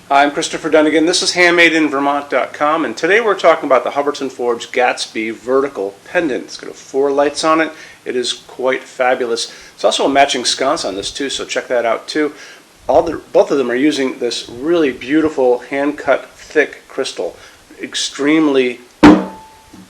I'm Christopher Dunnigan. This is HandmadeInVermont.com, and today we're talking about the Hubbardton Forge Gatsby Vertical Pendant. It's got 4 lights on it. It is quite fabulous. There's also a matching sconce on this too, so check that out too. Both of them are using this really beautiful hand-cut thick crystal, extremely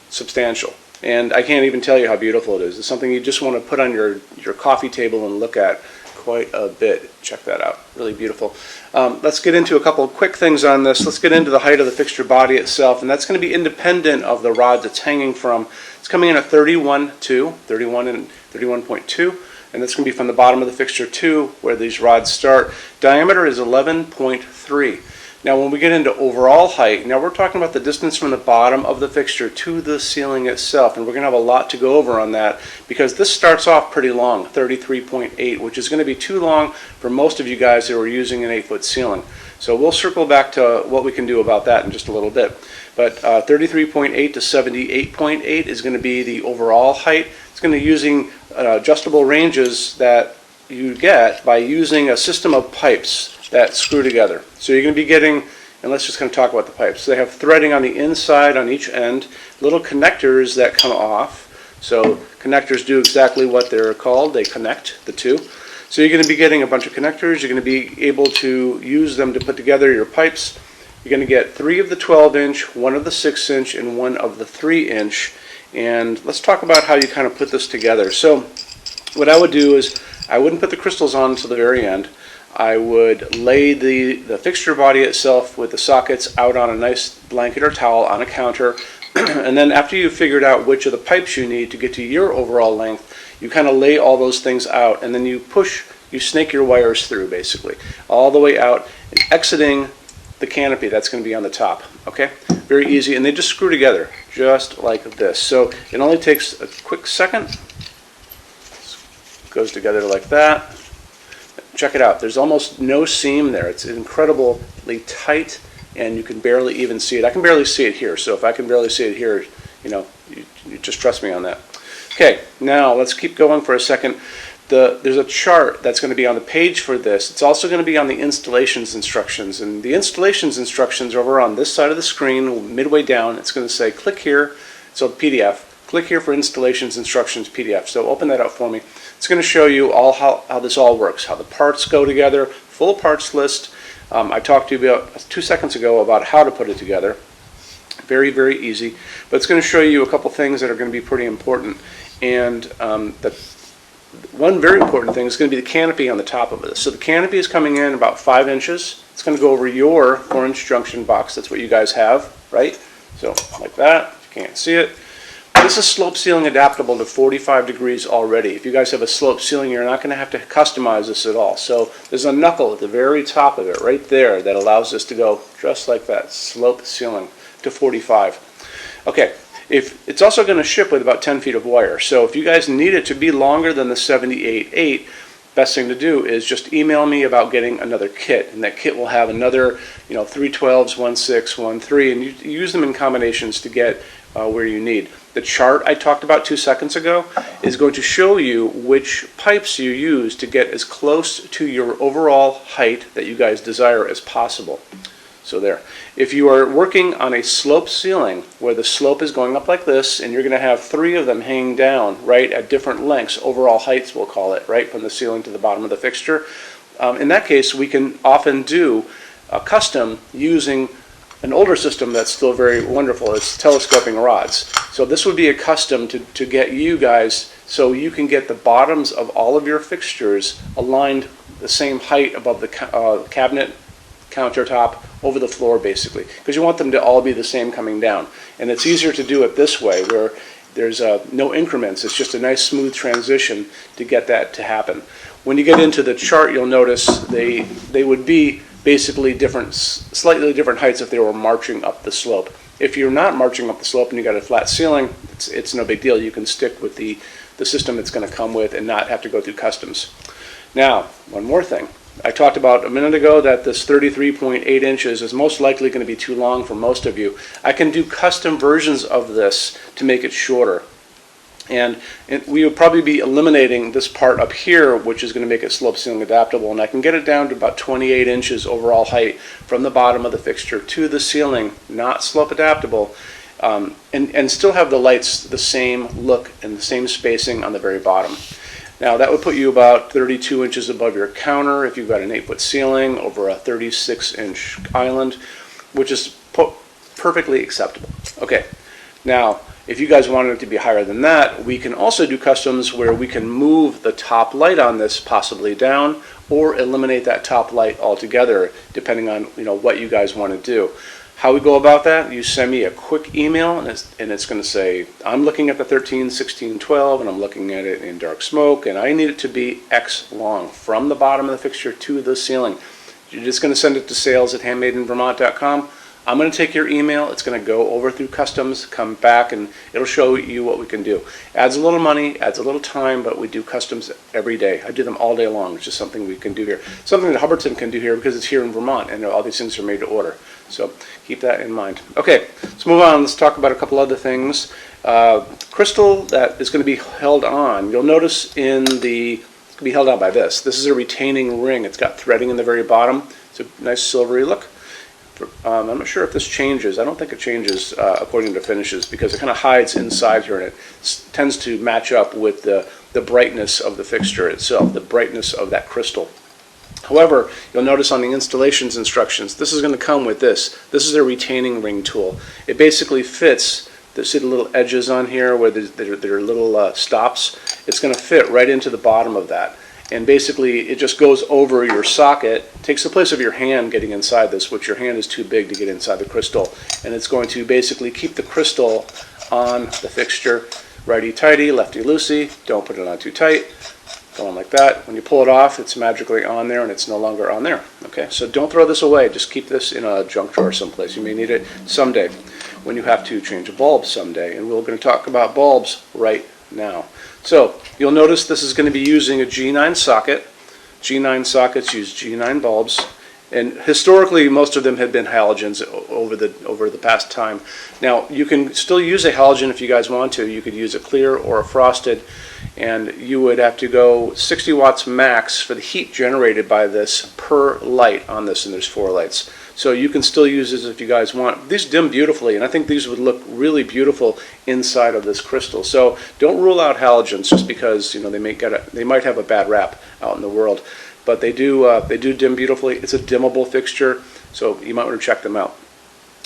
substantial. And I can't even tell you how beautiful it is. It's something you just want to put on your coffee table and look at quite a bit. Check that out. Really beautiful. Let's get into a couple of quick things on this. Let's get into the height of the fixture body itself, and that's going to be independent of the rod it's hanging from. It's coming in at 31 and 31.2, and that's going to be from the bottom of the fixture to where these rods start. Diameter is 11.3. Now when we get into overall height, now we're talking about the distance from the bottom of the fixture to the ceiling itself, and we're going to have a lot to go over on that because this starts off pretty long, 33.8, which is going to be too long for most of you guys who are using an 8-foot ceiling. So we'll circle back to what we can do about that in just a little bit. But 33.8 to 78.8 is going to be the overall height. It's going to be using adjustable ranges that you get by using a system of pipes that screw together. So you're going to be getting, and let's just kind of talk about the pipes. So they have threading on the inside on each end, little connectors that come off. So connectors do exactly what they're called. They connect the two. So you're going to be getting a bunch of connectors. You're going to be able to use them to put together your pipes. You're going to get 3 of the 12-inch, 1 of the 6-inch, and 1 of the 3-inch. And let's talk about how you kind of put this together. So what I would do is I wouldn't put the crystals on until the very end. I would lay the fixture body itself with the sockets out on a nice blanket or towel on a counter, and then after you've figured out which of the pipes you need to get to your overall length, you kind of lay all those things out, and then you snake your wires through basically, all the way out and exiting the canopy that's going to be on the top. Okay, very easy, and they just screw together just like this. So it only takes a quick second. It goes together like that. Check it out. There's almost no seam there. It's incredibly tight, and you can barely even see it. I can barely see it here, so if I can barely see it here, you just trust me on that. Okay, now let's keep going for a second. There's a chart that's going to be on the page for this. It's also going to be on the installations instructions, and the installations instructions are over on this side of the screen, midway down. It's going to say click here, so PDF. Click here for installations instructions PDF. So open that up for me. It's going to show you all how this all works, how the parts go together, full parts list. I talked to you about 2 seconds ago about how to put it together. Very, very easy. But it's going to show you a couple things that are going to be pretty important. And one very important thing is going to be the canopy on the top of this. So the canopy is coming in about 5 inches. It's going to go over your 4-inch junction box. That's what you guys have, right? So like that. If you can't see it. This is slope ceiling adaptable to 45 degrees already. If you guys have a slope ceiling, you're not going to have to customize this at all. So there's a knuckle at the very top of it right there that allows this to go just like that, slope ceiling to 45. Okay, it's also going to ship with about 10 feet of wire. So if you guys need it to be longer than the 78.8, best thing to do is just email me about getting another kit, and that kit will have another 312s, 16, 13, and you use them in combinations to get where you need. The chart I talked about 2 seconds ago is going to show you which pipes you use to get as close to your overall height that you guys desire as possible. So there. If you are working on a slope ceiling where the slope is going up like this, and you're going to have 3 of them hanging down, right, at different lengths, overall heights we'll call it, right, from the ceiling to the bottom of the fixture, in that case we can often do a custom using an older system that's still very wonderful. It's telescoping rods. So this would be a custom to get you guys so you can get the bottoms of all of your fixtures aligned the same height above the cabinet, countertop, over the floor basically, because you want them to all be the same coming down. And it's easier to do it this way where there's no increments. It's just a nice smooth transition to get that to happen. When you get into the chart, you'll notice they would be basically slightly different heights if they were marching up the slope. If you're not marching up the slope and you got a flat ceiling, it's no big deal. You can stick with the system it's going to come with and not have to go through customs. Now, one more thing. I talked about a minute ago that this 33.8 inches is most likely going to be too long for most of you. I can do custom versions of this to make it shorter. And we would probably be eliminating this part up here, which is going to make it slope ceiling adaptable. And I can get it down to about 28 inches overall height from the bottom of the fixture to the ceiling, not slope adaptable, and still have the lights the same look and the same spacing on the very bottom. Now that would put you about 32 inches above your counter if you've got an 8-foot ceiling over a 36-inch island, which is perfectly acceptable. Okay, now if you guys wanted it to be higher than that, we can also do customs where we can move the top light on this possibly down or eliminate that top light altogether, depending on what you guys want to do. How we go about that, you send me a quick email and it's going to say, I'm looking at the 13, 16, 12 and I'm looking at it in dark smoke and I need it to be X long from the bottom of the fixture to the ceiling. You're just going to send it to sales@HandmadeInVermont.com. I'm going to take your email, it's going to go over through customs, come back, and it'll show you what we can do. Adds a little money, adds a little time, but we do customs every day. I do them all day long, which is something we can do here. Something that Hubbardton can do here because it's here in Vermont, and all these things are made to order. So keep that in mind. Okay, let's move on. Let's talk about a couple other things. Crystal that is going to be held on. You'll notice it's going to be held on by this. This is a retaining ring. It's got threading in the very bottom. It's a nice silvery look. I'm not sure if this changes. I don't think it changes according to finishes because it kind of hides inside here and it tends to match up with the brightness of the fixture itself, the brightness of that crystal. However, you'll notice on the installations instructions, this is going to come with this. This is a retaining ring tool. It basically fits, see the little edges on here where there are little stops? It's going to fit right into the bottom of that. And basically it just goes over your socket, takes the place of your hand getting inside this, which your hand is too big to get inside the crystal. And it's going to basically keep the crystal on the fixture righty-tighty, lefty-loosey. Don't put it on too tight. Go on like that. When you pull it off, it's magically on there and it's no longer on there. Okay, so don't throw this away. Just keep this in a junk drawer someplace. You may need it someday when you have to change a bulb someday. And we're going to talk about bulbs right now. So you'll notice this is going to be using a G9 socket. G9 sockets use G9 bulbs, and historically most of them have been halogens over the past time. Now you can still use a halogen if you guys want to. You could use a clear or a frosted, and you would have to go 60 watts max for the heat generated by this per light on this, and there's 4 lights. So you can still use this if you guys want. These dim beautifully, and I think these would look really beautiful inside of this crystal. So don't rule out halogens just because they might have a bad rap out in the world, but they do dim beautifully. It's a dimmable fixture, so you might want to check them out.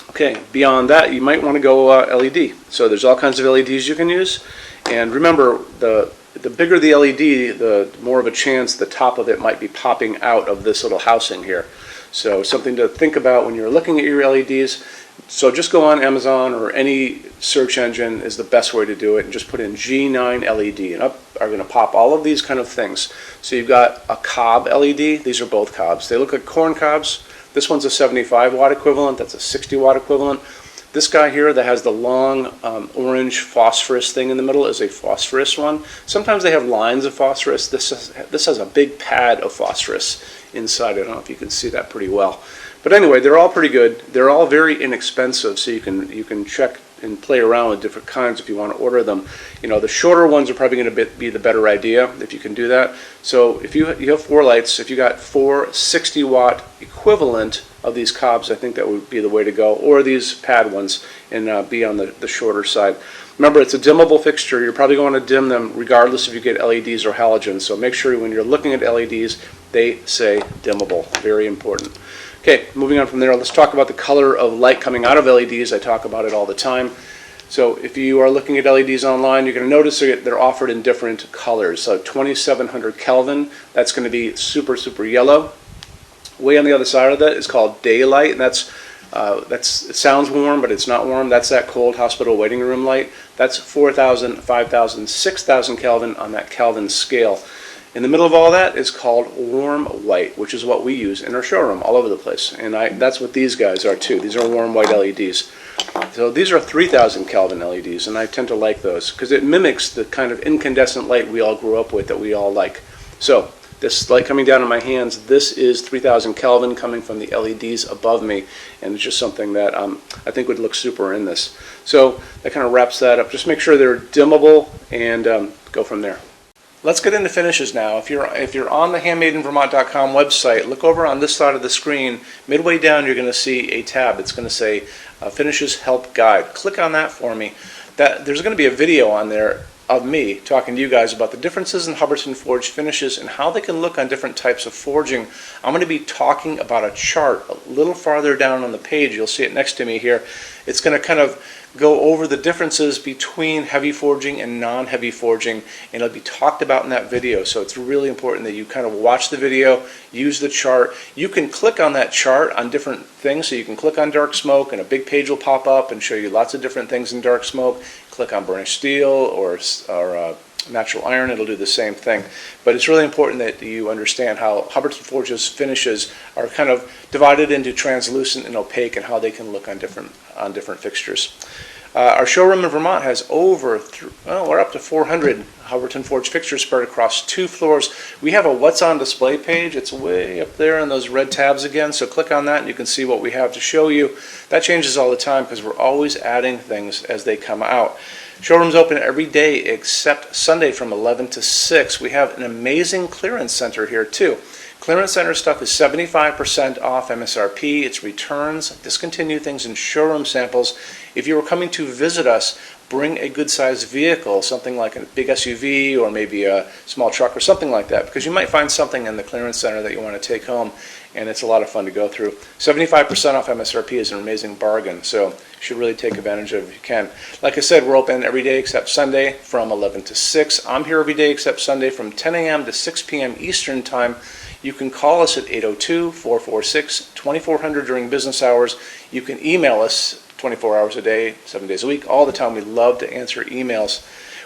Okay, beyond that, you might want to go LED. So there's all kinds of LEDs you can use, and remember the bigger the LED, the more of a chance the top of it might be popping out of this little housing here. So something to think about when you're looking at your LEDs. So just go on Amazon or any search engine is the best way to do it, and just put in G9 LED, and up are going to pop all of these kind of things. So you've got a cob LED. These are both cobs. They look like corn cobs. This one's a 75 watt equivalent. That's a 60 watt equivalent. This guy here that has the long orange phosphorus thing in the middle is a phosphorus one. Sometimes they have lines of phosphorus. This has a big pad of phosphorus inside. I don't know if you can see that pretty well. But anyway, they're all pretty good. They're all very inexpensive, so you can check and play around with different kinds if you want to order them. The shorter ones are probably going to be the better idea if you can do that. So if you have 4 lights, if you got 4 60 watt equivalent of these cobs, I think that would be the way to go, or these pad ones, and be on the shorter side. Remember, it's a dimmable fixture. You're probably going to dim them regardless if you get LEDs or halogens, so make sure when you're looking at LEDs, they say dimmable. Very important. Okay, moving on from there, let's talk about the color of light coming out of LEDs. I talk about it all the time. So if you are looking at LEDs online, you're going to notice they're offered in different colors. So 2700 Kelvin, that's going to be super, super yellow. Way on the other side of that is called daylight, and it sounds warm, but it's not warm. That's that cold hospital waiting room light. That's 4,000, 5,000, 6,000 Kelvin on that Kelvin scale. In the middle of all that is called warm white, which is what we use in our showroom all over the place. And that's what these guys are too. These are warm white LEDs. So these are 3,000 Kelvin LEDs, and I tend to like those because it mimics the kind of incandescent light we all grew up with that we all like. So this light coming down on my hands, this is 3000 Kelvin coming from the LEDs above me, and it's just something that I think would look super in this. So that kind of wraps that up. Just make sure they're dimmable and go from there. Let's get into finishes now. If you're on the HandmadeInVermont.com website, look over on this side of the screen. Midway down, you're going to see a tab. It's going to say Finishes Help Guide. Click on that for me. There's going to be a video on there of me talking to you guys about the differences in Hubbardton forged finishes and how they can look on different types of forging. I'm going to be talking about a chart a little farther down on the page. You'll see it next to me here. It's going to kind of go over the differences between heavy forging and non-heavy forging, and it'll be talked about in that video. So it's really important that you kind of watch the video, use the chart. You can click on that chart on different things. So you can click on dark smoke and a big page will pop up and show you lots of different things in dark smoke. Click on burnished steel or natural iron, it'll do the same thing. But it's really important that you understand how Hubbardton Forge's finishes are kind of divided into translucent and opaque and how they can look on different fixtures. Our showroom in Vermont has we're up to 400 Hubbardton Forge fixtures spread across 2 floors. We have a What's on Display page. It's way up there in those red tabs again, so click on that and you can see what we have to show you. That changes all the time because we're always adding things as they come out. Showroom's open every day except Sunday from 11 to 6. We have an amazing clearance center here too. Clearance center stuff is 75% off MSRP. It's returns, discontinued things, and showroom samples. If you were coming to visit us, bring a good-sized vehicle, something like a big SUV or maybe a small truck or something like that, because you might find something in the clearance center that you want to take home, and it's a lot of fun to go through. 75% off MSRP is an amazing bargain, so you should really take advantage of it if you can. Like I said, we're open every day except Sunday from 11 to 6. I'm here every day except Sunday from 10 a.m. to 6 p.m. Eastern Time. You can call us at 802-446-2400 during business hours. You can email us 24 hours a day, 7 days a week, all the time. We love to answer emails.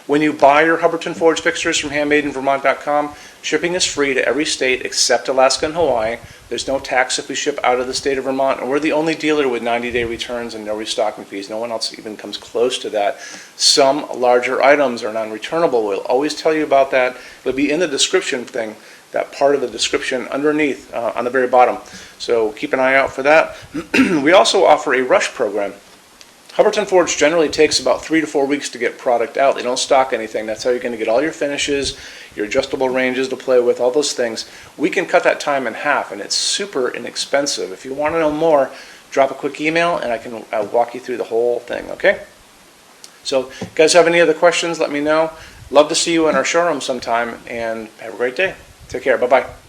When you buy your Hubbardton Forge fixtures from HandmadeInVermont.com, shipping is free to every state except Alaska and Hawaii. There's no tax if we ship out of the state of Vermont, and we're the only dealer with 90-day returns and no restocking fees. No one else even comes close to that. Some larger items are non-returnable. We'll always tell you about that. It'll be in the description thing, that part of the description underneath on the very bottom. So keep an eye out for that. We also offer a rush program. Hubbardton Forge generally takes about 3 to 4 weeks to get product out. They don't stock anything. That's how you're going to get all your finishes, your adjustable ranges to play with, all those things. We can cut that time in half, and it's super inexpensive. If you want to know more, drop a quick email, and I can walk you through the whole thing, okay? So, if you guys have any other questions, let me know. Love to see you in our showroom sometime, and have a great day. Take care. Bye-bye.